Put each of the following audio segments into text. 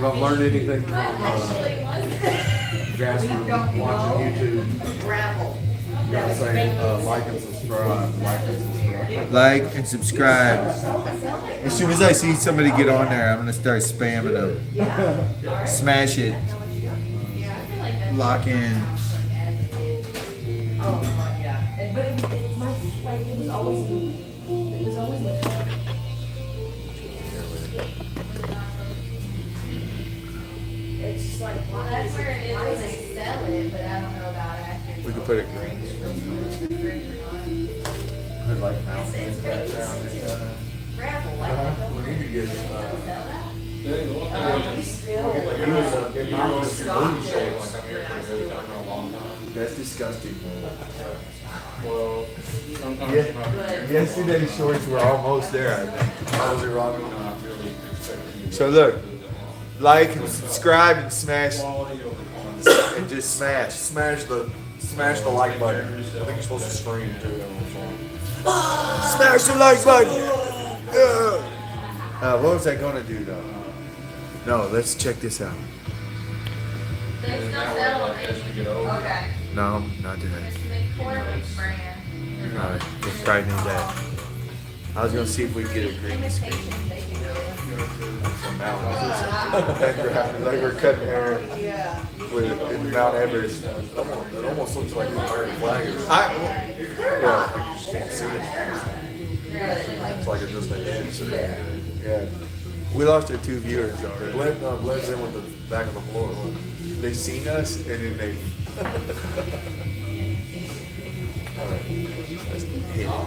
I've learned anything from Jasper watching YouTube, you gotta say like and subscribe, like and subscribe. Like and subscribe. As soon as I see somebody get on there, I'm gonna start spamming them. Smash it. Lock in. Oh my God. But it was always, it's just like, Well, that's where it is when they sell it, but I don't know about after. We could put it green. Put like It's mountains green. background and Gravel, like. we need to get, Sell that? he was getting out of this movie shade like I'm here for a long time. That's disgusting. Well, sometimes. Yesterday's shorts were almost there, I think. I was wrong. So look, like and subscribe and smash and just smash. Smash the like button. I think you're supposed to scream too every once Smash the like button. What was I gonna do though? No, let's check this out. They still sell them. Okay. No, not today. It's McCormick's brand. Alright, let's try to do that. I was gonna see if we could get a green screen. Limitations, they can do it. Like we're cutting hair yeah. with in Mount Everest. It almost looks like an American flag or something. Yeah. You just can't see it. It's like it just ain't. Yeah. We lost our 2 viewers It already. blends in with the back of the floor. Look. They seen us and then they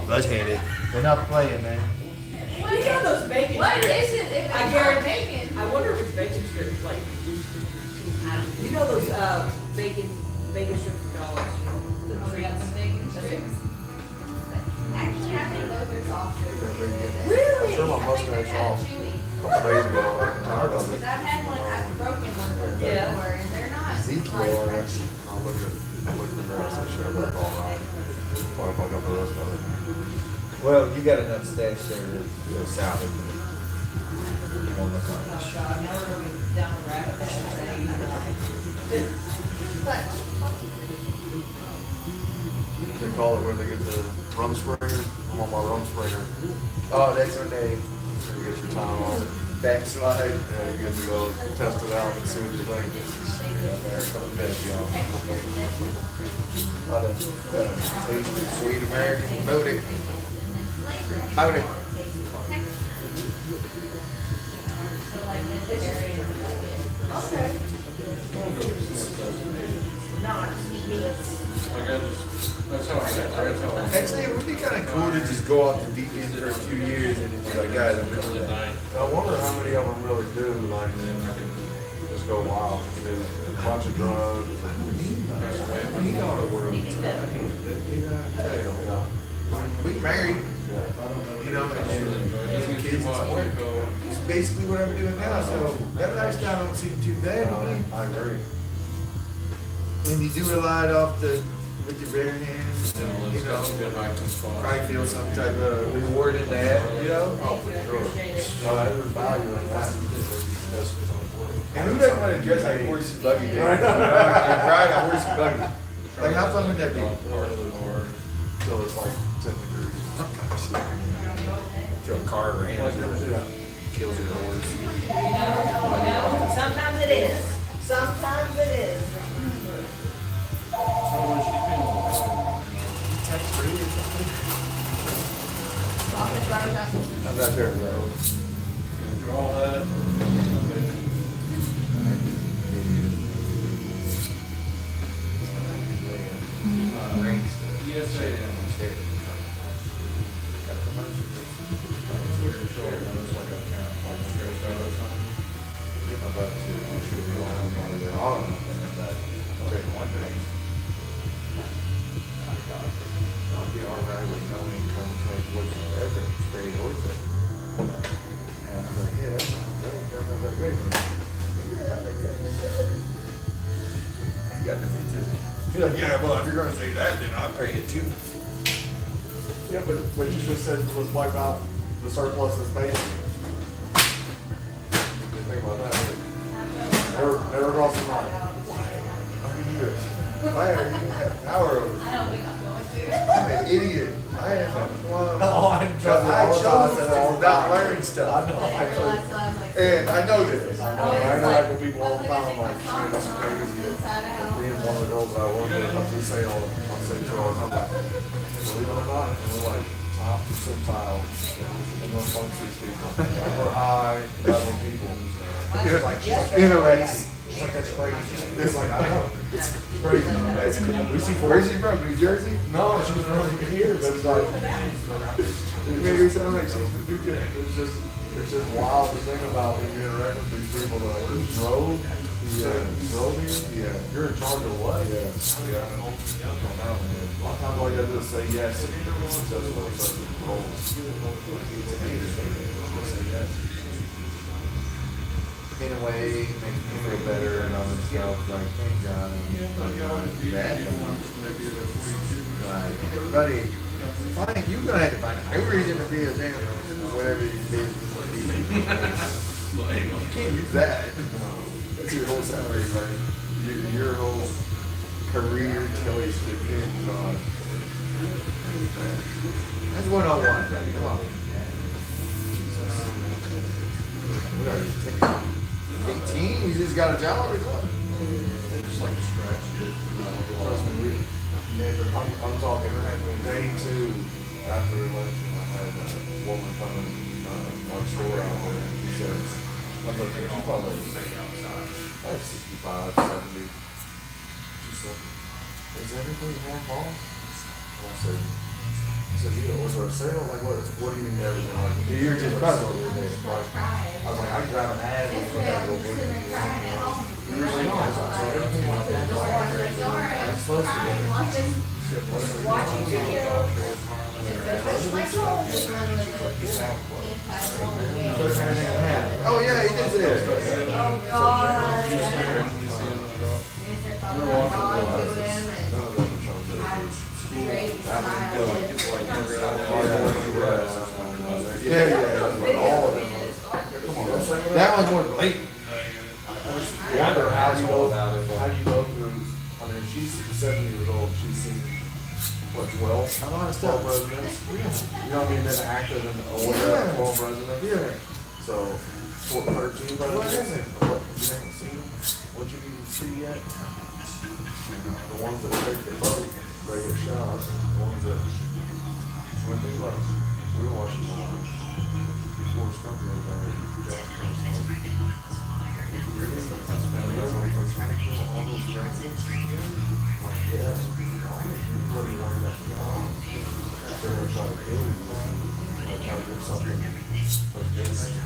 let's hit it. They're not playing, man. You know those bacon What strips? is it? If I it's guarantee. bacon. I wonder if it's bacon strips, like, you know those, bacon strips from Dollar Tree? The treats. Bacon strips. Actually, I think those are softer. I'm sure my mustache off. I'm amazed I'm tired of it. Because I've had one, I've broken one before, Yeah. and they're not like Ezekiel, crunchy. I'll look at the rest of the shit. I'll all right. What if I got the rest of it? Well, you got enough stash there to go salad. You won't look like Oh, God, now we're going down the rabbit hole. They call it where they get the rum springer. I'm on my rum springer. Oh, that's when they You get your time on it. backslide. Yeah, you get to go test it out and see what you think. Yeah, American bitch, y'all. A lot of sweet American booty. Howdy. Okay. Not meats. Actually, it would be kind of cool to just go off the deep end for a few years and then be like, guys, I'm coming back. I wonder how many of them really do, like, just go wild, do a bunch of drugs. You know the world. We married, you know, and some kids and stuff. It's basically what I'm doing now, so that lifestyle don't seem too bad to me. I agree. And you do a lot off with your bare hands, and, you know, probably feel some type of reward in that, you know? Oh, for sure. There's value in that. And who doesn't want to dress like horse and buggy, dude? And ride a horse and buggy. Like, how fun would that be? Till it's like 10 degrees. To a car ran. Yeah. Kills your horse. Sometimes it is. Sometimes it is. I'm not there, bro. Draw that. Yes, I am. You're like, yeah, well, if you're gonna say that, then I'll pay it too. Yeah, but what you just said was wipe out the surplus of space. Think about that. Never crossed the line. Why are you have power over me? I don't think I'm going to. I'm an idiot. I am one. No, I Because I chose to not learn stuff. I know. I realized that I'm like. And I know this. I know. I interact with people all the time. I'm like, shit, this is crazy. Inside a house. Being one of the girls that I work with, I just say all the I'm saying to her all the time, like, believe it or not, and we're like top percentile in those functions people. Like, we're high level people. You're Like, in a race. It's like that's crazy. It's like I know. It's crazy. That's cool. We see Where's she from? New Jersey? No, she was from here, but it's like You made her sound like she's from New Jersey. it's just wild to think about when you interact with these people that like, you drove here? Yeah. You're in charge of what? Yeah. Yeah. I don't know, man. A lot of times all you gotta do is say yes and it's successful in roles. Say yes. In a way, makes me feel better and all this stuff. Like, thank God. Like, everybody, fine, you're gonna have to find every reason to be a damn whatever you do. You can't use that. That's your whole salary, like your whole career choice depends on. That's 101. Come on. We are 18. You just got a job or what? They just like to scratch it. Trust me, I'm talking day 2 after the election. I had a woman come in our store out there. She says, I'm looking at you probably like 65, 70. She said, is everything half off? And I said, yeah, was there a sale? Like, what do you mean everything? Like, You're just puzzled with it. Like, I was like, I can grab an ad and put that little bit. Usually no, so everything like that. That's supposed to be. Watching video. Oh yeah, he did this. Oh, God. Yeah. All of them. That one's more blatant. I wonder how you go through, I mean, she's 70 years old, she's seen, what, 12? A lot of stuff. 12 residents? You know what I mean, been active in, or whatever, 12 residents? Yeah. So, what, 13 residents? What is it? What, you haven't seen them? What you need to see yet? The ones that take the boat, they get shot, the ones that, when they like, we were watching before it's company, Jack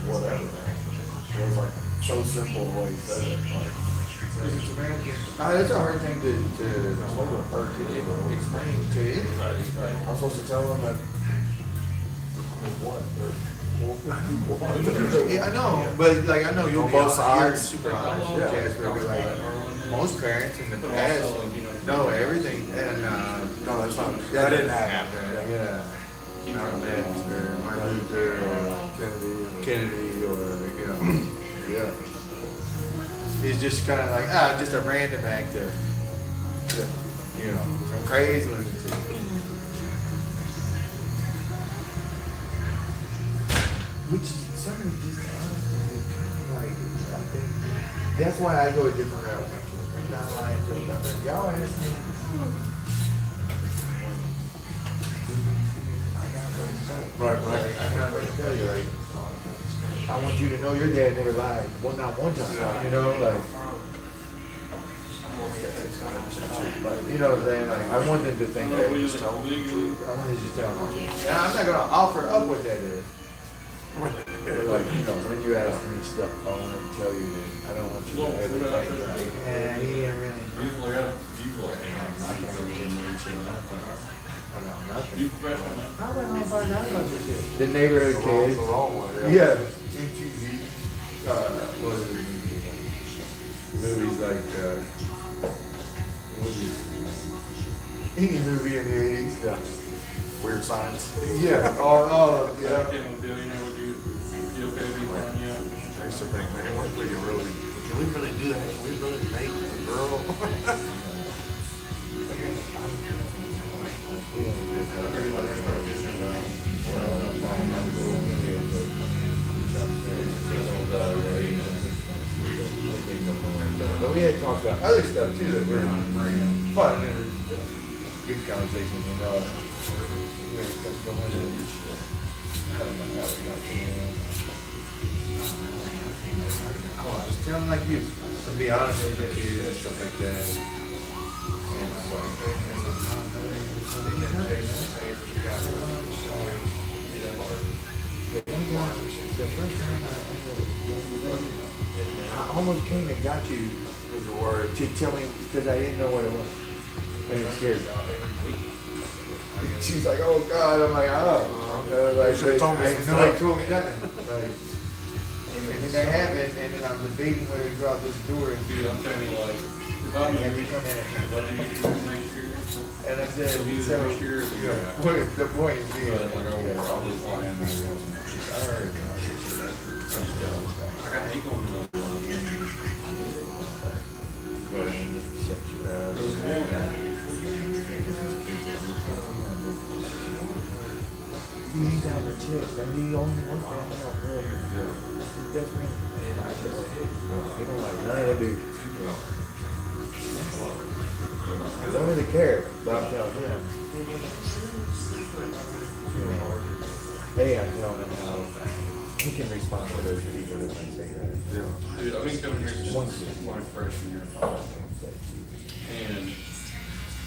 whatever. It was like so simple the way he said it. That's a hard thing to explain to anybody. I'm supposed to tell them that what? Yeah, I know, but like I know you'll On be both honest, sides. you're super honest, Yeah. Jasper. But like most parents in the past know everything, and No, that's not. that didn't happen. Yeah, Malcolm X or Martin Luther or Kennedy or Yeah. He's just kind of like just a random actor, some crazy lunatic. Which somebody just honestly like I think that's why I go a different route. I'm not lying to you. Y'all ask me. Right. I'm not going to tell you like I want you to know your dad never lied. Well, not one time. Like. Like, you know what I'm saying? Like, I want them to think that. I want to just tell them. And I'm not gonna offer up what that is. But like, when you ask me stuff, I want to tell you that I don't want you to ever think like, he didn't really. I can't really get into nothing. I know nothing. How the hell find out about this shit? The neighborhood kids. The wrong way, Yeah. What is it? Movies like, any movie in the 80s. Yeah. Weird Science. Yeah. Yeah. I used to think, man, what could you really can we really do that? Can we really make a girl? But we had talked about other stuff too that were fun and good conversations, you know. We had stuff going on. I don't know how we got to just tell them like you, to be honest with you, and stuff like that. And the first time I almost came and got you with the word to tell me because I didn't know what it was. And it scared me. She's like, oh God, I'm like, oh. Like, She told me. nobody told me nothing. Like, and then that happened, and then I'm debating whether to go out this door and do something like, and we come in and I said, so, you know, what the point is being, you ain't got the chick, and you only one family out there. That's me. They don't like none of that dude. I don't really care, but I'm telling them. Hey, I'm telling them how he can respond to those people that might say that. Dude, I've been coming here since my freshman year of college. And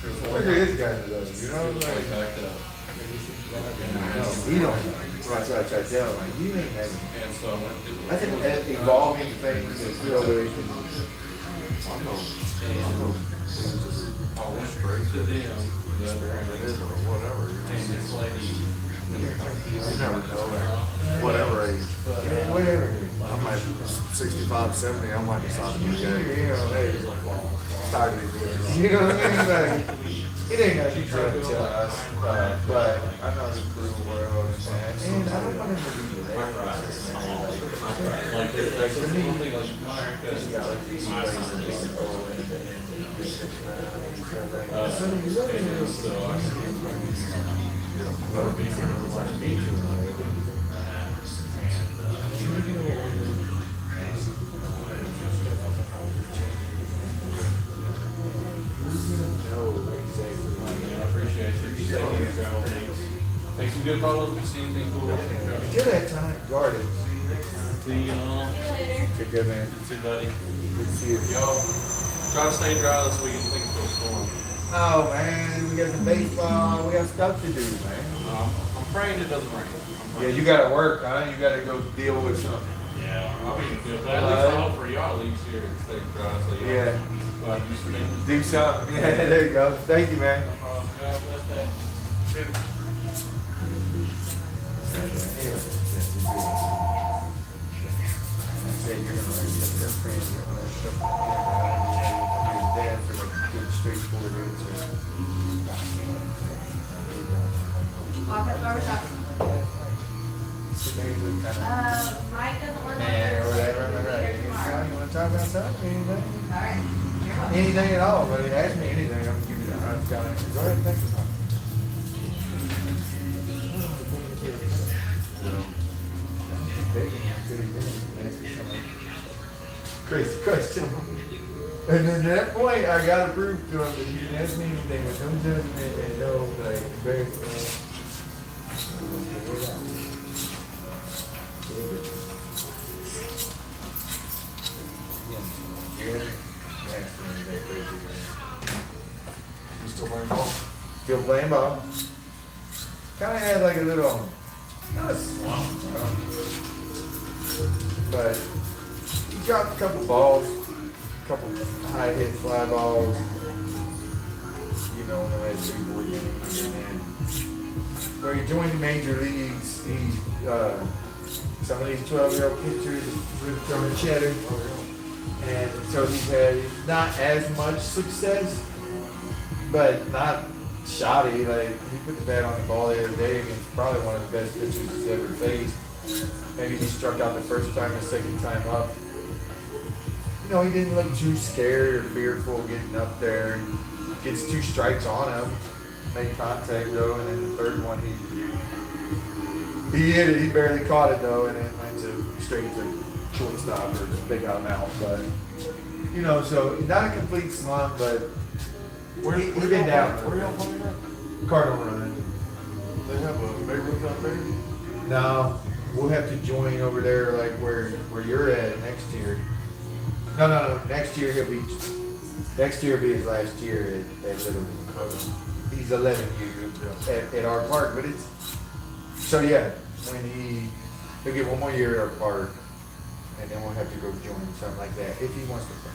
Look at this guy though, you know, like, backed up. no, he don't. That's what I try to tell him, like, you ain't having. And so I went to. I think that evolving things is real way can. I went straight to them, the other It is or whatever. and this lady. You never know. Whatever age. Yeah, whatever. I'm like 65, 70, I might decide to be gay. You know, hey, Tired of these bitches. you know what I mean? Like, it ain't nothing you trying to tell us, but I know the cruel world, and I don't want him to be there. Like, there's something like America. He's got like these ways of being old and So I appreciate you. Thanks for good follows. If you see anything cool, Until that time, guarded. see you all. Take care, man. See you, buddy. Good to see you. Y'all try to stay dry this weekend. Think for a storm. Oh man, we got some baseball. We got stuff to do, man. I'm praying it doesn't rain. Yeah, you gotta work, huh? You gotta go deal with something. Yeah, I mean, if that at least I hope for y'all at least here and stay dry. So Yeah. But you should Do something. Yeah, there you go. Thank you, man. God bless that. Said you're gonna raise up your friends, you're gonna raise up your dad for like good straightforward answer. Walk up barbershop. So maybe we kind of, Mike doesn't work. man, or whatever, right? You wanna talk about something, anything? All right. You're welcome. Anything at all, but ask me anything, I'm gonna give you the hard answer. Go ahead, thank you. Crazy question. And then at that point, I got to prove to him that you can ask me anything with no judgment and no, like, embarrassment. You still playing ball? Still playing ball. Kind of had like a little, not a slump, but he dropped a couple balls, a couple high hit fly balls, you know, in the last 3-4 games. And then where he joined the major leagues, some of these 12-year-old pitchers were throwing cheddar. And so he's had not as much success, but not shoddy. Like, he put the bat on the ball the other day against probably one of the best pitchers he's ever faced. Maybe he struck out the first time, the second time up. you know, he didn't look too scared or fearful getting up there. Gets 2 strikes on him, made contact though, and then the third one he hit it. He barely caught it though, and then went to straight to shortstop or just big out out. But you know, so not a complete slump, but he been down. Where y'all playing at? Cardinal Run. They have a big roof out there? No, we'll have to join over there, like where you're at next year. No. Next year he'll be his last year at Little. He's 11 years at our park, but it's so yeah. When he'll get 1 more year at our park, and then we'll have to go join something like that if he wants to play.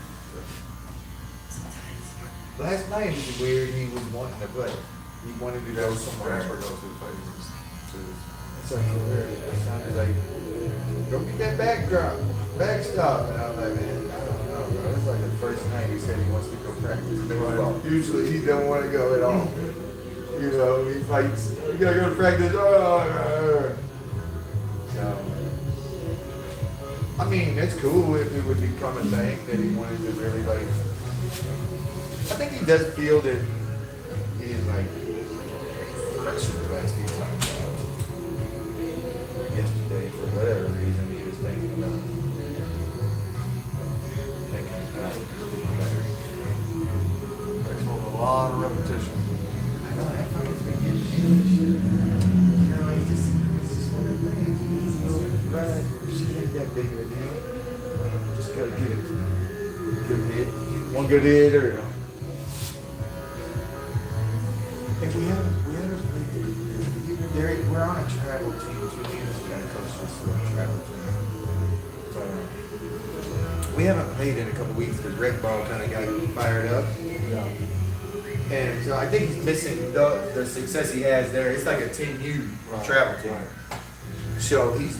Last night it was weird. He was wanting to play. He wanted to go somewhere. Transfer goes to the phases. So he sounded like, go get that backstop. And I was like, man, I don't know, bro. It's like the first night he said he wants to go practice baseball. Usually he don't want to go at all. You know, he fights, we gotta go to practice. So, I mean, it's cool if it would become a thing that he wanted to really like. I think he does feel that he is like pressure the last few times. Yesterday, for whatever reason, he was thinking about better. Takes a lot of repetition. I know, that fucker's been getting shit. You know, it's just one of the things. Right, she ain't that big of a deal. Just gotta get it. Good hit. One good hit, or if we haven't we're on a travel team. Julian's got to coach us to a travel team. We haven't played in a couple weeks because Red Ball kind of got fired up. Yeah. And so I think he's missing the success he has there. It's like a 10U travel team. So he's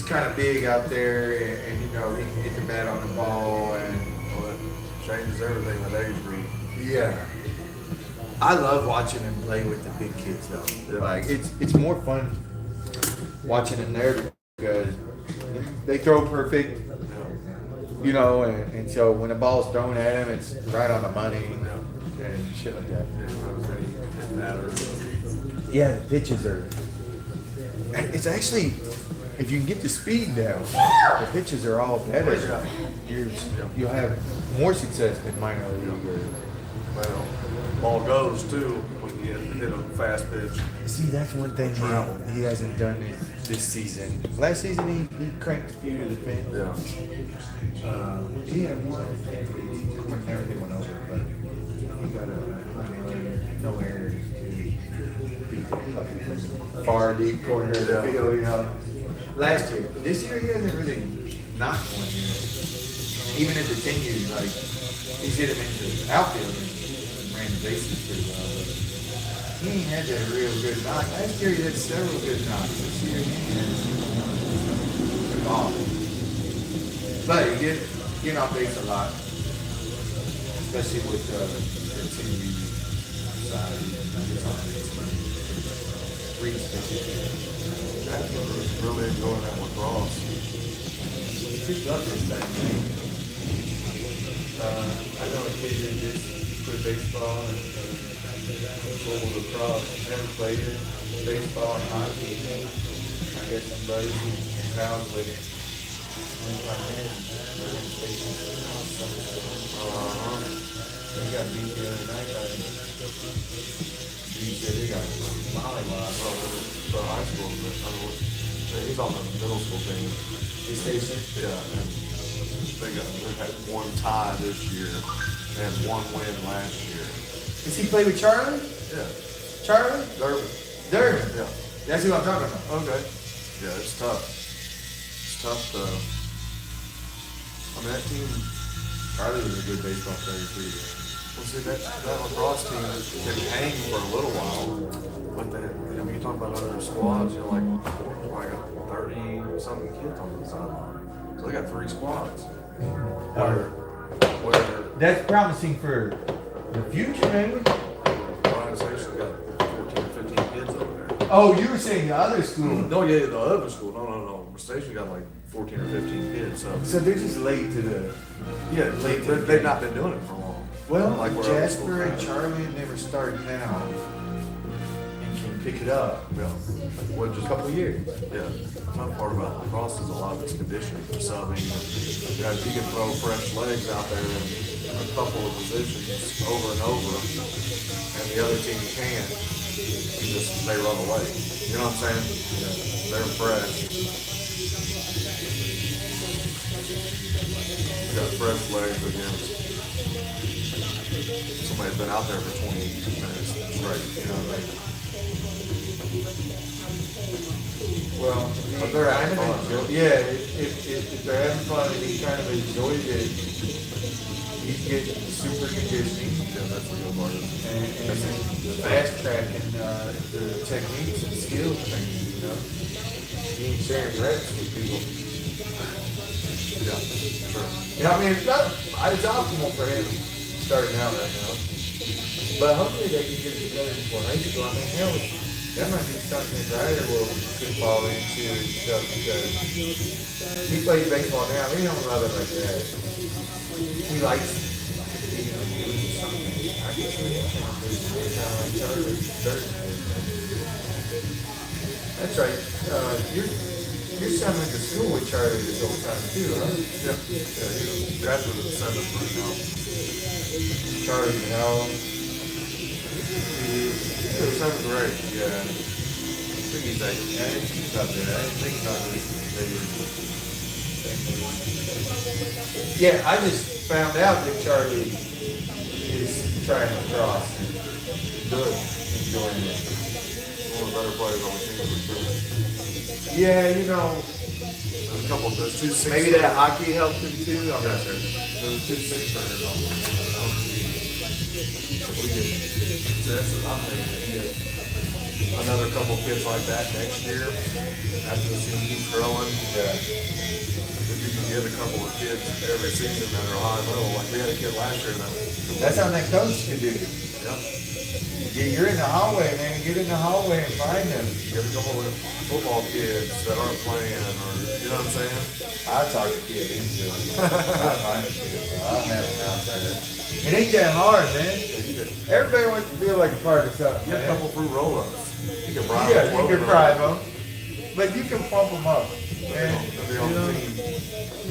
kind of big out there, and you know, he can hit the bat on the ball, and Well, it changes everything with age group. yeah. I love watching him play with the big kids though. Yeah. Like it's more fun watching them there because they throw perfect, you know, and so when the ball's thrown at him, it's right on the money and shit like that. Yeah, the pitches are. It's actually, if you can get the speed down, the pitches are all better. You'll have more success than minor league. Well, ball goes too when you hit a fast pitch. See, that's one thing he hasn't done this season. Last season he cranked a few to the fence. Yeah. He had one, never hit one over, but he got no errors. Far deep corner of the field, you know. Last year, this year he hasn't really knocked one yet. Even at the 10 years, like he's hit him into the outfield and ran the bases pretty well. But he ain't had that real good knock. Last year he had several good knocks. This year he has the ball. But he get on base a lot, especially with the 10 side. He's on base. Really enjoying that with Ross. He's got this thing, man. I know a kid that just quit baseball and rolled across. Never played it. Baseball and hockey. I guess somebody who found with it. He got beat the other night by him. He said he got mollywopped. The high school, he's on the middle school team. His station? Yeah, and they've had one tie this year and one win last year. Does he play with Charlie? Yeah. Charlie? Durbin. Yeah. That's who I'm talking about. Okay. Yeah, it's tough. It's tough to. I mean, that team. Charlie was a good baseball player too. Well, see, that lacrosse team can hang for a little while, but then, you know, you talk about other squads, you're like 30-something kids on the sideline. So they got 3 squads. Where That's promising for the future, maybe. Ryan Station got 14 or 15 kids over there. Oh, you were saying the other school. No, yeah, the other school. No. well, Station got like 14 or 15 kids, so. So they're just late to the. Yeah, they've not been doing it for long. Well, Like where I was Jasper and school. Charlie and them are starting now, and can pick it up. Yeah. Well, A just couple of years. Yeah, the tough part about lacrosse is a lot of it's conditioning for subbing. You know, if you can throw fresh legs out there in a couple of positions over and over, and the other team can't, they run away. You know what I'm saying? Yeah. They're fresh. You got fresh legs against somebody that's been out there for 20 minutes straight. You know what I mean? Well, But they're having fun. Yeah, if they're having fun and he kind of enjoys it, he's getting super conditioning Yeah, that's the good part. and fast tracking the techniques and skills things, you know. He ain't sharing reps with people. Yeah, sure. Yeah, I mean, it's optimal for him starting out right now. But hopefully they can get it together before high school. I mean, hell, that might be something that Ryder could fall into and stuff because he plays baseball now. He don't love it like that. He likes to be doing something. I guess he's kind of like Charlie. That's right. Your son went to school with Charlie this whole time too, huh? Yeah, he graduated the seventh right now. Charlie, how old? Seventh grade, yeah. I think he's eight. Yeah, he's up there. I didn't think about this. Yeah, I just found out that Charlie is trying to cross. Good. Enjoying it. One of the better players on the team for sure. Yeah, you know, There's a couple, there's two six. maybe that hockey helped him too. I'm not sure. There's two six-stars on the team. If we get success, I'm thinking we get another couple kids like that next year, after the season keeps growing. Yeah. If you can get a couple of kids every season that are high level, like we had a kid last year that. That's something that coach can do. Yeah. You're in the hallway, man. Get in the hallway and find them. Get a couple of football kids that aren't playing, or, you know what I'm saying? I'll talk to kids into it. I'll find a kid. I'll have them out there. It ain't that hard, man. Everybody wants to feel like a part of something, Get a man. couple fruit roll-ups. You can bribe Yeah, them. you can bribe them, but you can pump them up. And, They'll be on the team.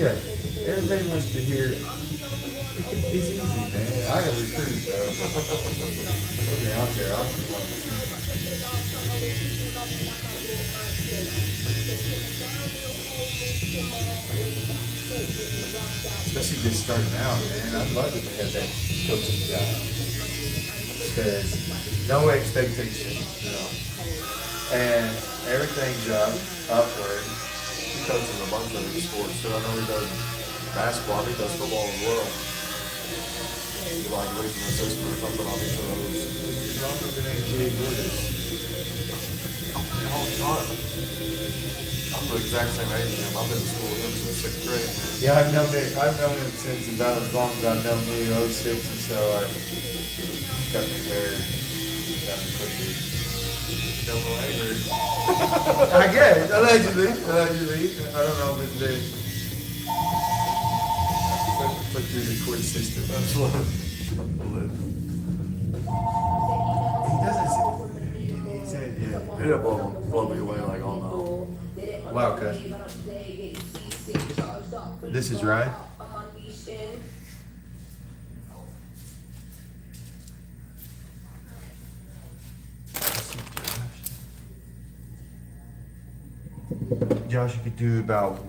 yeah, everybody wants to hear. It's easy, man. I can recruit, though. I'll be out there. I'll be one of the Especially just starting out, man. I'd love to have that coaching job. Because no expectation. And everything's upward. He coaches a bunch of these sports too. I know he does basketball, he does football as well. He's like raising an assistant or something on each of those. As long as it ain't Jay Willis. Oh, God. I'm the exact same age as him. I've been in school with him since sixth grade. Yeah, I've known him since about as long as I've known you, 06, and so I got me there. Got me quickly. Don't know angry. I guess, allegedly. I don't know if it's been put through the court system. That's what. He said, yeah. He'll blow me away like all night. Wow, okay. This is right. Josh, you could do about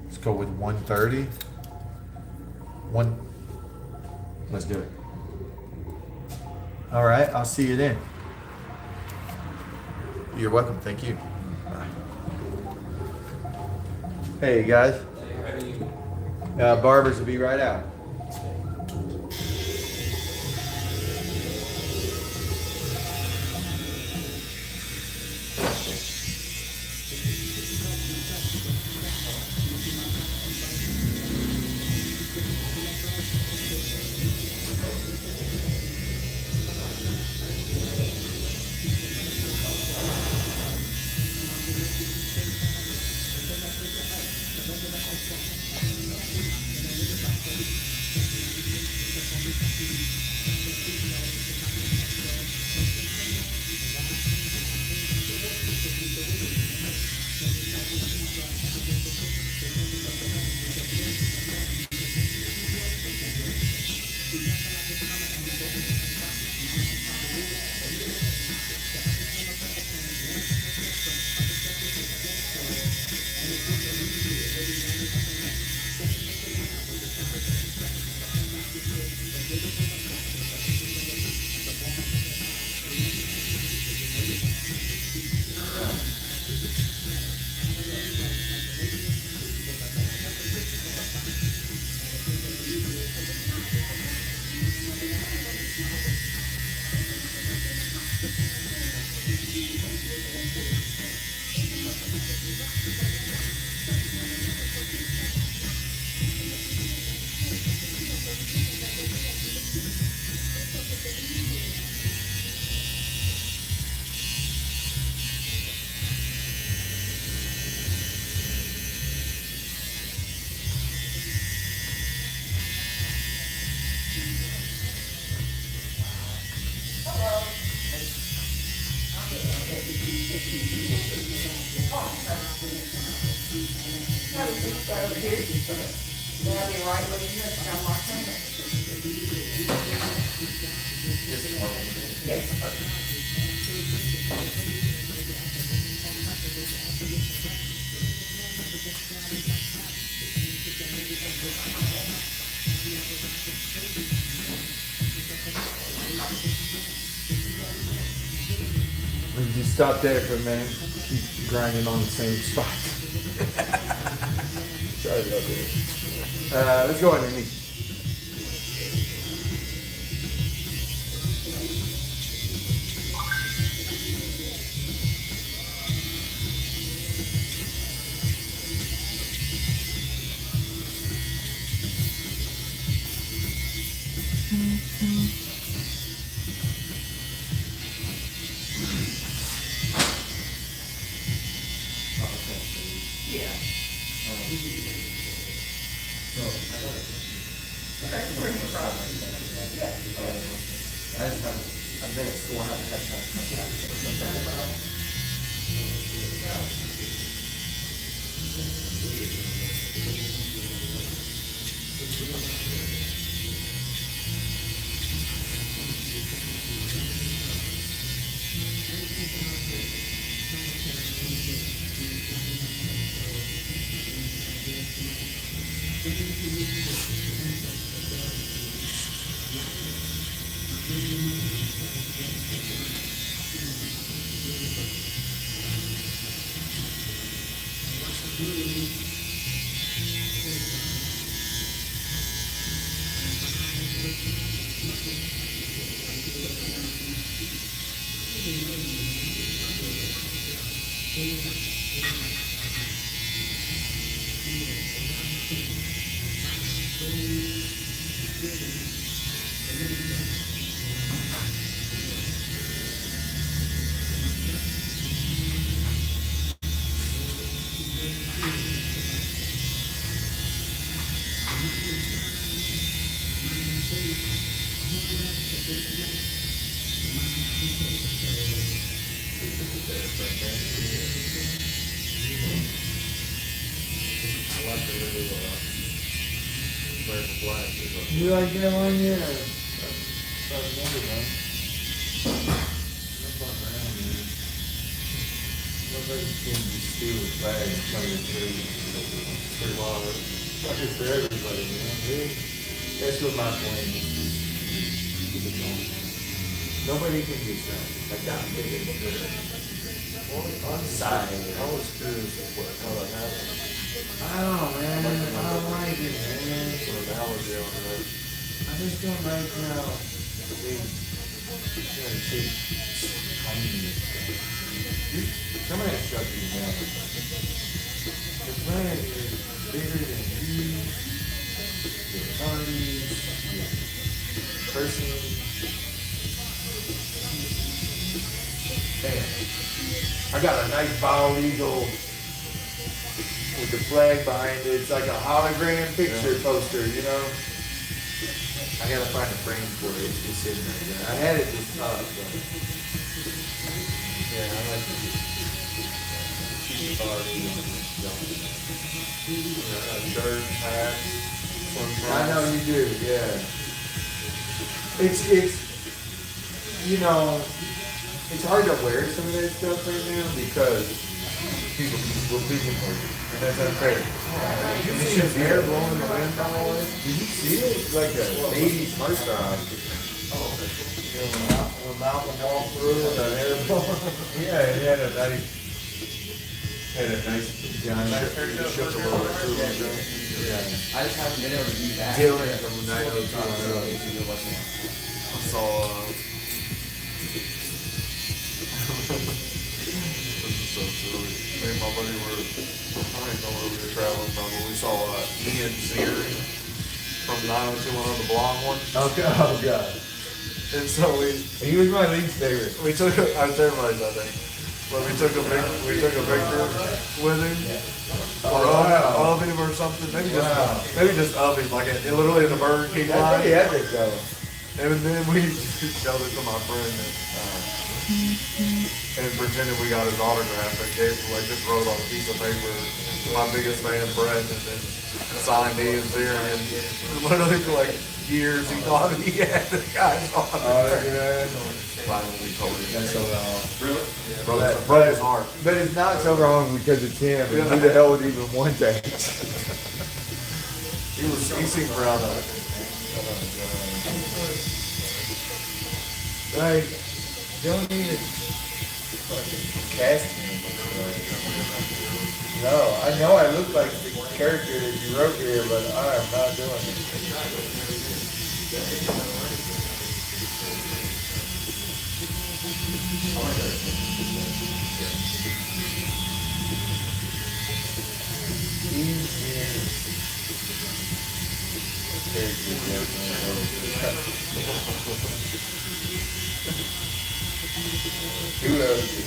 let's go with 1:30. Let's do it. All right, I'll see you then. You're welcome. Thank you. Bye. Hey guys, barbers will be right out. Over here. That'll be right where you have John Martin. We can just stop there for a minute. Keep grinding on the same spot. Sorry about that. Let's go underneath. You like that one? Yeah. Nobody can just steal a flag and come in through. Pretty wild. It's not good for everybody, you know? That's what my plan is. Keep it going. Nobody can do that. Like that big and good. On the side. I was curious how that happened. I don't know, man. I don't like it, man. It's an analogy on that. I just don't like how they try to take tiny stuff. Some of that stuff is down. The flag is bigger than you, your parties, your person. Man, I got a nice bald eagle with the flag behind it. It's like a hologram picture poster, you know? I gotta find a frame for it. It's just sitting right there. I had it just up, but yeah, I like to just keep the car going. Shirt, hat, I know you do, yeah. It's you know, it's hard to wear some of that stuff right now because people will pigeonhole you. And that's unfair. You see his hair blowing in the wind down all the way? Did you see it? It's like a 80s heartthrob. When Malcolm walked through with that hair blowing. Yeah, it had a nice Johnny Shook a little bit too. Yeah. I just haven't been able to do that. Dylan from 902. I saw, this is so silly. Me and my buddy were, I don't even know where we were traveling from, but we saw Ian Seary from 902 on the blonde one. Okay, oh god. And so He was my least favorite. we took, I was everybody's, I think. But we took a picture with him. Or of him or something. Maybe just of him, like literally in the Burger King That's line. pretty epic though. And then we showed it to my friend, and pretended we got his autograph. They gave, like, just wrote on a piece of paper, my biggest fan, Brett, and then signed Ian's here. And literally for like years, he thought he had the guy's autograph. Finally, we told him. That's so wrong. Really? Broke his heart. But it's not so wrong because it's him. And who the hell would even want that? He seemed proud of it. Like, don't even fucking cast me. No, I know I look like the character that you wrote here, but I am not doing it. Who loves you?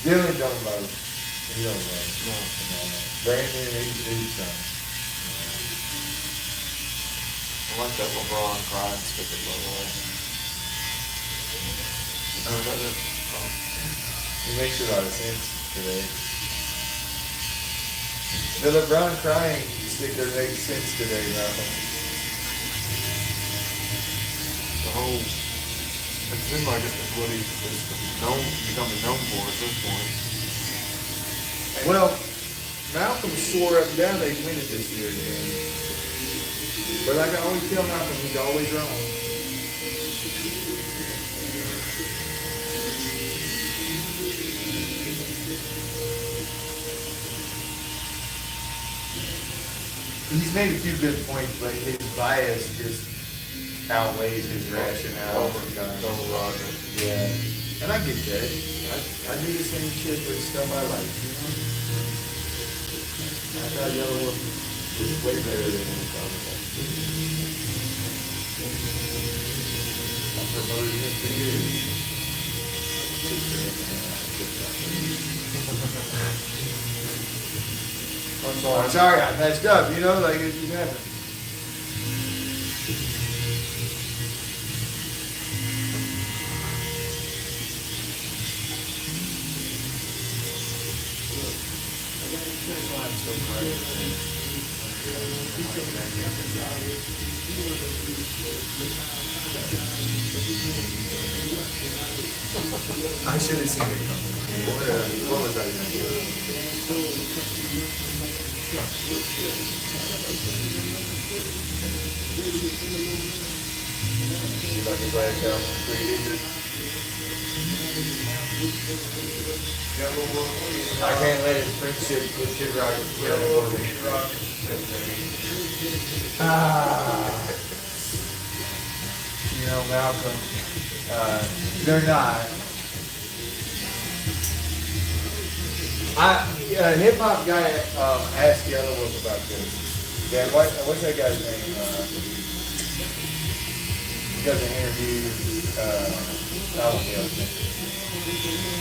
Dylan don't love. He don't love. No. Brandon, he's done. I like that LeBron crying sticker, by the way. It makes a lot of sense today. The LeBron crying sticker makes sense today, Malcolm. The whole, it seemed like it's what he's becoming known for at this point. Well, Malcolm swore up and down they'd win it this year again. But like I always tell Malcolm, he's always wrong. He's made a few good points, but his bias just outweighs his rationale. Double Roger. Yeah. And I get that. I do the same shit with stuff I like, you know? I thought Yellow was way better than any problem. I promoted him for years. I'm sorry I messed up, you know, like it just happened. I should have seen it coming. What was that? See if I can play it down pretty easy. I can't let his friendship with Kid Rock kill for me. You know, Malcolm, they're not. Hip hop guy asked the other one about this. Yeah, what's that guy's name? He does an interview. I don't know.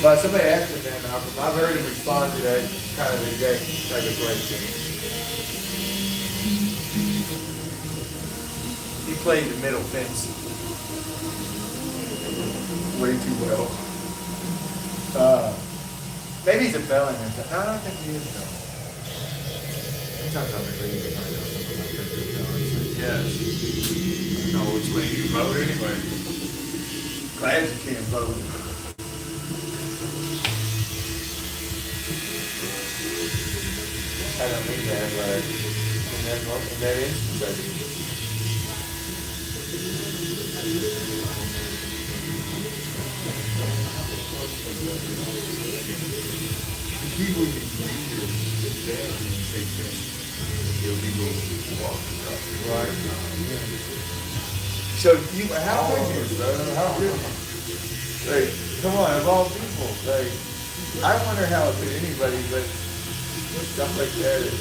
But somebody asked him that, Malcolm. I've heard him respond to that kind of exact type of question. He played the middle fence way too well. Maybe he's a felon or something. No, I don't think he is though. Sometimes I'm crazy. Yes. No, which way you vote anyway. Glad you can't vote. I don't mean that, but in that instance, I do. People you sit down and take things. Illegal walking up. Right. So how would you, brother? How would you? Like, come on, of all people, like, I wonder how it could anybody, but stuff like that is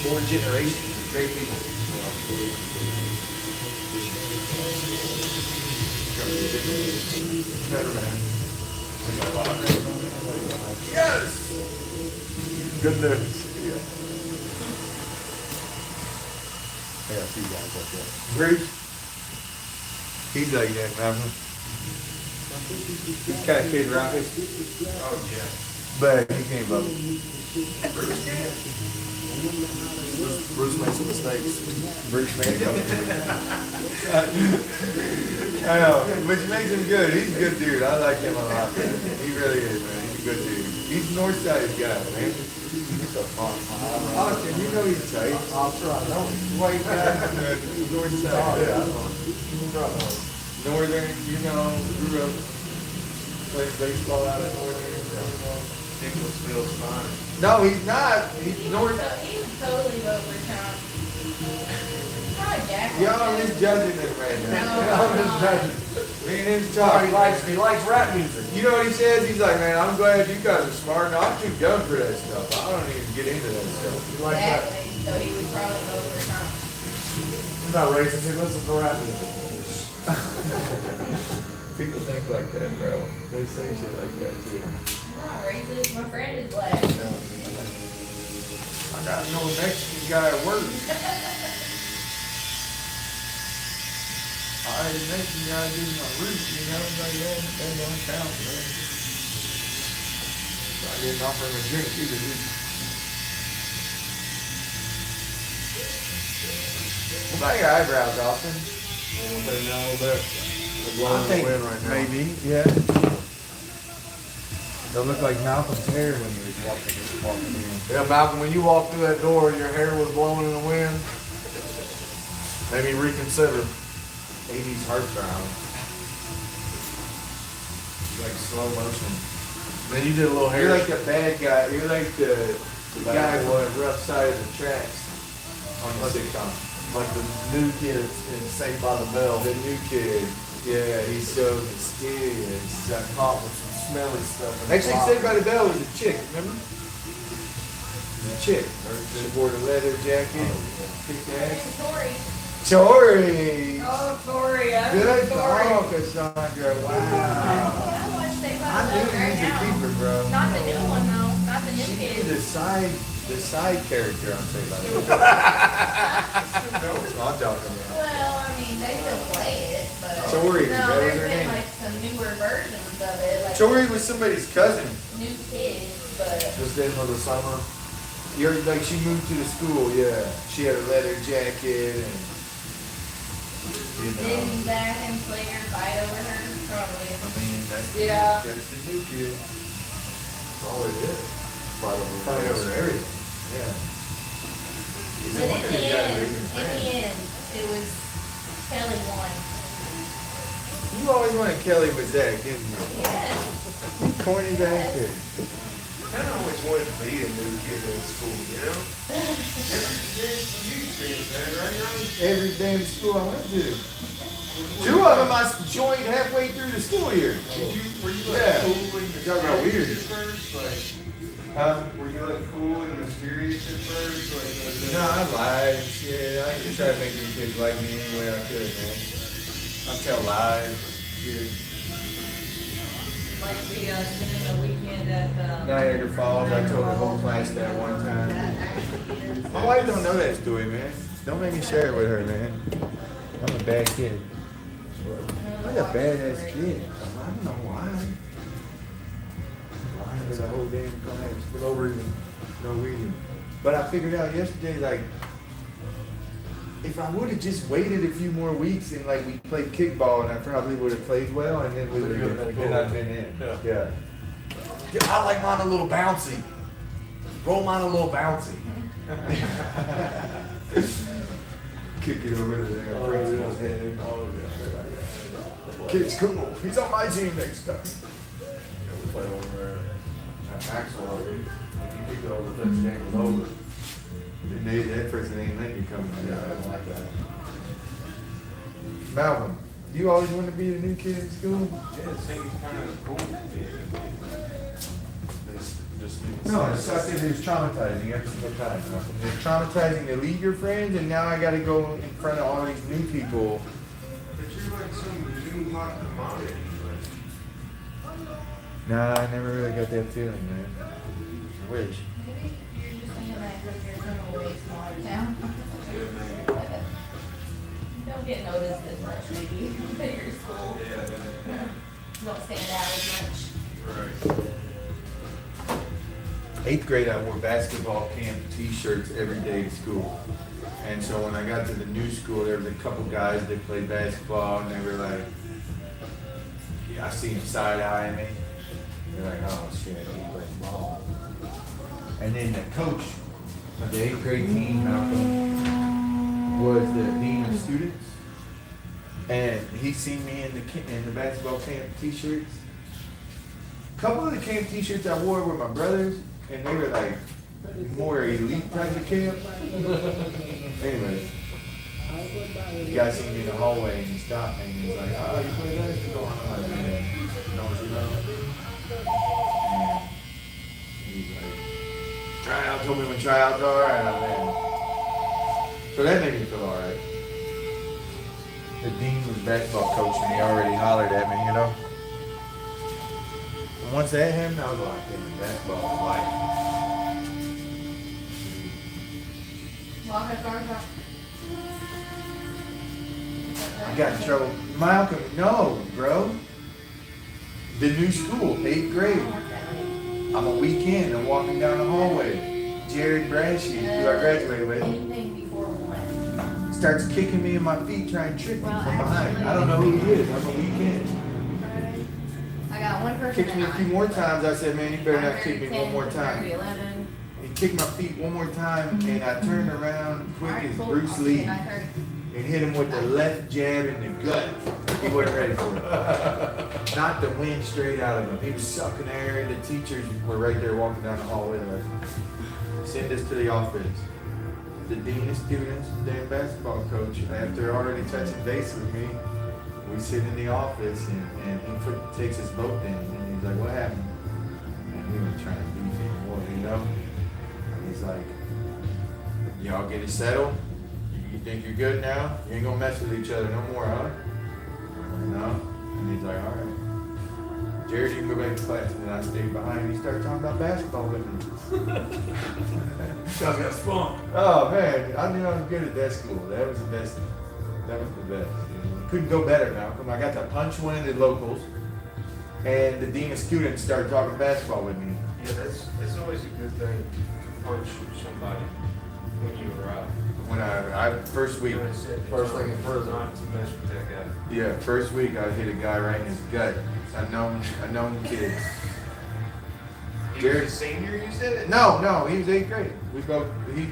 four generations of great people. Never mind. Yes! Good news. Yeah. two guys like that. Bruce, he's like that, Malcolm. He's kind of kid rocket, Oh, yeah. but he can't bubble. Bruce makes some mistakes. Bruce made a couple. I know, which makes him good. He's a good dude. I like him a lot. He really is, man. He's a good dude. He's north side guy, man. Austin, you know he's tight. I'll try. No. White guy from the north side. Oh, yeah. Northern, you know, grew up playing baseball out of Northern. Nicholas feels fine. No, he's not. He's north. He was totally over Trump. Probably Jack. Y'all just judging him right now. No, Y'all just no. judging. Me and him Oh, talking. he likes rap music. You know what he says? He's like, man, I'm glad you guys are smart. No, I'm too young for that stuff. I don't even get into that stuff. He likes that. Exactly. So he was probably over Trump. He's not racist. He listens to rap music. People think like that, bro. They say shit like that too. I'm not racist. My friend is black. I got no Mexican guy at work. I had a Mexican guy getting my roots, you know, like that don't count, man. I didn't offer him a drink either, did you? What about your eyebrows, Austin? They know that. They're blowing in the wind right now. Maybe, yeah. They'll look like Malcolm's hair when he was walking in. Yeah, Malcolm, when you walked through that door, your hair was blowing in the wind. Maybe reconsider. 80s heartthrob. Like slow motion. Then you did a little hair. You're like the bad guy. You're like the guy bad on boy. the rough side of the tracks on the sitcom. Like the new kids in Saved by the Bell. The new kid. Yeah, he's so mysterious. He's got caught with some smelly stuff. in the Actually, closet. Saved by the Bell was a chick, remember? The chick. She wore the leather jacket, kicked ass. It's Tori. Tori! Oh, Tori. I'm Good Tori. call, Cassandra. Wow. I watch Saved by I the knew Bell right you now. could keep her, bro. Not the new one though. Not the new She kid. was the side character on Saved by the Bell. That's what I'm talking about. Well, I mean, they still play it, but Tori, no, that was there's her been name. like some newer versions of it, like Tori was somebody's cousin. new kids, but Just in for the summer. You're like she moved to the school, yeah. She had a leather jacket and didn't Zach and Slater fight over her? Probably. I mean that's Yeah. that's the new kid. That's all it is. Right over Fight over there. everything. Yeah. But in the end, it was Kelly won. You always wanted Kelly with Zach, didn't you? Yes. Corny bastard. I always wanted to be a new kid in school, you know? Every damn school I went to. Two of them I joined halfway through the school year. Were you Yeah. cool and Talk about weird. mysterious at first? Huh? Were you like cool and mysterious at first? Like, No, I lied and shit. I just try to make these kids like me any way I could, man. I tell lies. Shit. Like we spending the weekend at Niagara Falls, I told the whole class that one time. My wife don't know that story, man. Don't make me share it with her, man. I'm a bad kid. I'm a badass kid. I don't know why. Lying to the whole damn class for no reason. No reason. But I figured out yesterday, like, if I would have just waited a few more weeks and like we played kickball, and I probably would have played well, and then we would have been in. Yeah. I like mine a little bouncy. Roll mine a little bouncy. Kick it over to the Oh, principal's yeah. head. Oh, yeah. Kid's cool. He's on my team next time. Yeah, we played over there. Axel, you kicked it over the fence, game was over. That person ain't letting you come. Yeah, I didn't like that. Malcolm, you always want to be the new kid in school? Yeah, it seems kind of cool. No, it's I said it was traumatizing every single time. Malcolm. It's traumatizing to leave your friends, and now I got to go in front of all these new people. But you're like some new hot commodity. Nah, I never really got that feeling, man. I wish. Maybe you're just saying that because you're from a way smaller town. Don't get noticed as much maybe at your school. Yeah. Don't stand out as much. Right. 8th grade, I wore basketball camp t-shirts every day to school. And so when I got to the new school, there was a couple guys that played basketball, and they were like, yeah, I see them side-eyeing me. They're like, oh shit, he plays ball. And then the coach of the 8th grade team, Malcolm, was the dean of students. And he seen me in the basketball camp t-shirts. A couple of the camp t-shirts I wore were my brother's, and they were like more elite type of camp. Anyway, the guy seen me in the hallway and he stopped me and he was like, oh, you play basketball? I'm like, man, don't you know? And he's like, tryout, told me when tryouts are, and I'm in. So that made me feel alright. The dean was basketball coach and he already hollered at me, you know? And once that happened, I was like, damn, basketball is life. Walk up, guard up. I got in trouble. Malcolm, no, bro. The new school, 8th grade. I'm a weekend, I'm walking down the hallway. Jared Brashy, who I graduated with, Anything before 1. starts kicking me in my feet, trying to trick me from behind. I don't know who he is. I'm a weekend. I got one person Kicked me a few more times. I said, man, you better not kick me one more time. 11. He kicked my feet one more time, and I turned around quick as Bruce Lee and hit him with the left jab in the gut. He wasn't ready for it. Knocked the wind straight out of him. He was sucking air, and the teachers were right there walking down the hallway like, send us to the office. The dean of students, the damn basketball coach, after already touching base with me, we sit in the office, and he takes his boat in, and he's like, what happened? And we were trying to beat him more, you know? He's like, y'all get it settled? You think you're good now? You ain't gonna mess with each other no more, huh? No? And he's like, all right. Jared, you can go back to class. And then I stayed behind. He started talking about basketball with me. Guys got spunk. Oh man, I knew I was good at that school. That was the best. That was the best. You know? Couldn't go better, Malcolm. I got to punch one of the locals, and the dean of students started talking basketball with me. Yeah, that's always a good thing to punch somebody when you arrive. When I first week, First thing in prison, not to mess with that guy. yeah, first week I hit a guy right in his gut. A known kid. He was a senior, you said it? No, he was 8th grade.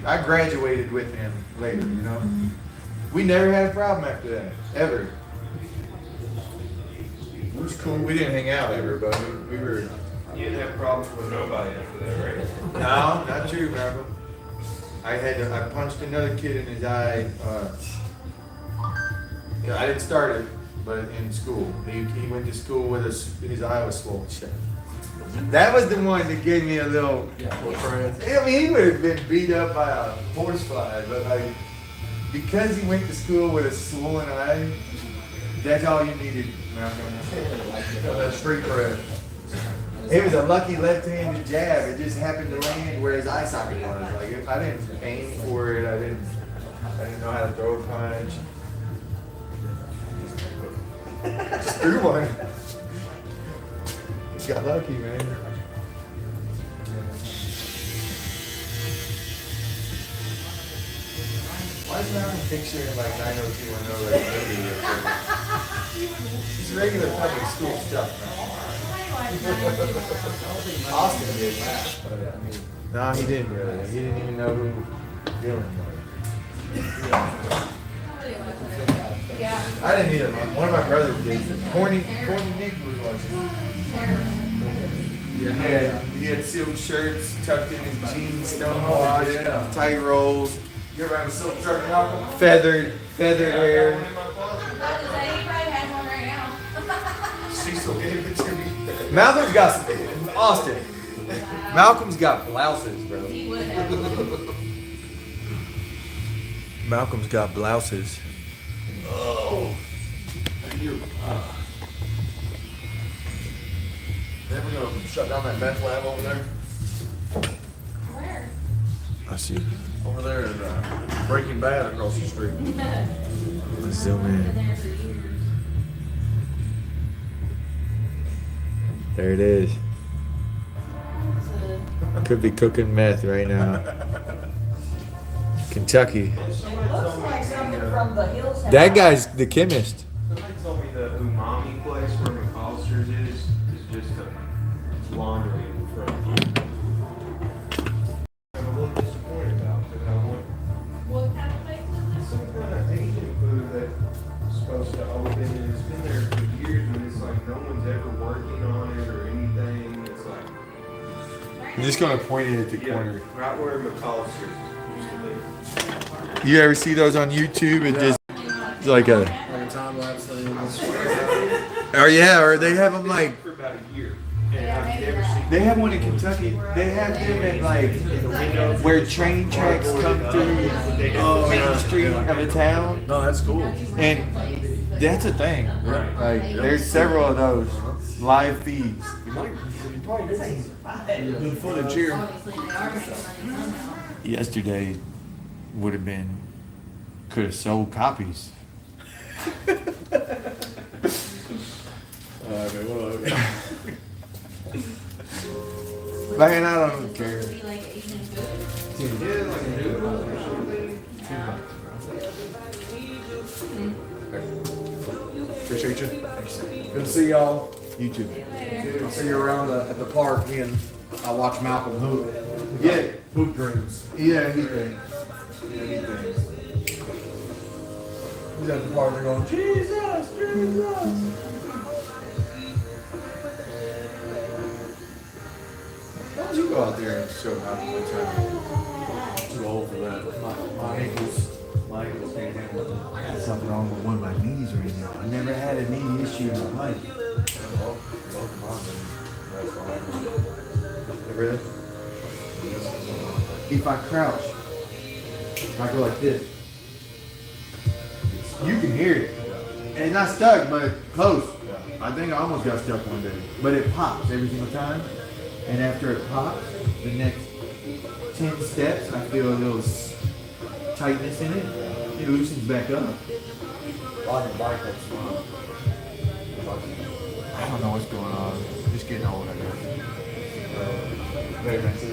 I graduated with him later, you know. We never had a problem after that, ever. It was cool. We didn't hang out ever, but we were. You didn't have problems with nobody after that, right? No, not true, Malcolm. I punched another kid in his eye. I didn't start it, but in school. He went to school with his eye was swollen shut. That was the one that gave me a little. I mean, he would have been beat up by a horsefly, but like, because he went to school with a swollen eye, that's all you needed, Malcolm. That's street cred. It was a lucky left-handed jab. It just happened to land where his eye socket was. Like, if I didn't aim for it, I didn't know how to throw a punch. Just threw one. Just got lucky, man. Why is Malcolm picturing like 90210 like a movie? It's regular public school stuff, man. Austin did that, but I mean, no, he didn't really. He didn't even know who Dylan was. Yeah. I didn't either, man. One of my brothers did. Corny Nick was watching. He had silk shirts tucked in his jeans, stonewashed, tight rolls. You ever have a silk shirt in Malcolm? Feathered hair. I was about to say, he probably has one right now. Cecil gave it to me. Malcolm's got some. Austin. Malcolm's got blouses, bro. He would have. Malcolm's got blouses. Oh. Never gonna shut down that meth lab over there? Where? I see. Over there in Breaking Bad across the street. Let's zoom in. There it is. Could be cooking meth right now. Kentucky. It looks like something from the hills. That guy's the chemist. Somebody told me the umami place where McAllister's is just a laundry in front. I'm a little disappointed about it. I want What kind of place is this? some kind of Asian food that's supposed to open and it's been there for years and it's like no one's ever working on it or anything. It's like, I'm just gonna point it at the yeah, corner. right where McAllister's used to be. You ever see those on YouTube? It just it's like a. Like a time lapse thing. Oh yeah, or they have them like. For about a year. And I've never seen They have one in Kentucky. They have them at like where train tracks come through main street of a town, No, that's cool. and that's a thing. Like there's several of those live feeds. Good footage here. Yesterday would have been could have sold copies. Man, I don't care. Be like Asian food. yeah, like noodles or something. Appreciate you. Good to see y'all. You too. I'll see you around at the park. Me and I watch Malcolm hoop. Yeah. Hoop dreams. Yeah, he thinks. He's at the park. They're going, Jesus, Jesus. Why don't you go out there and show how to time? Too old for that. My ankles can't handle it. I got something wrong with one of my knees right now. I never had a knee issue in my life. Really? If I crouch, if I go like this, you can hear it. And it's not stuck, but close. I think I almost got stuck one day. But it pops every single time. And after it pops, the next 10 steps, I feel a little tightness in it. It loosens back up. On the bike, that's fun. I don't know what's going on. Just getting old, I guess. Very nice.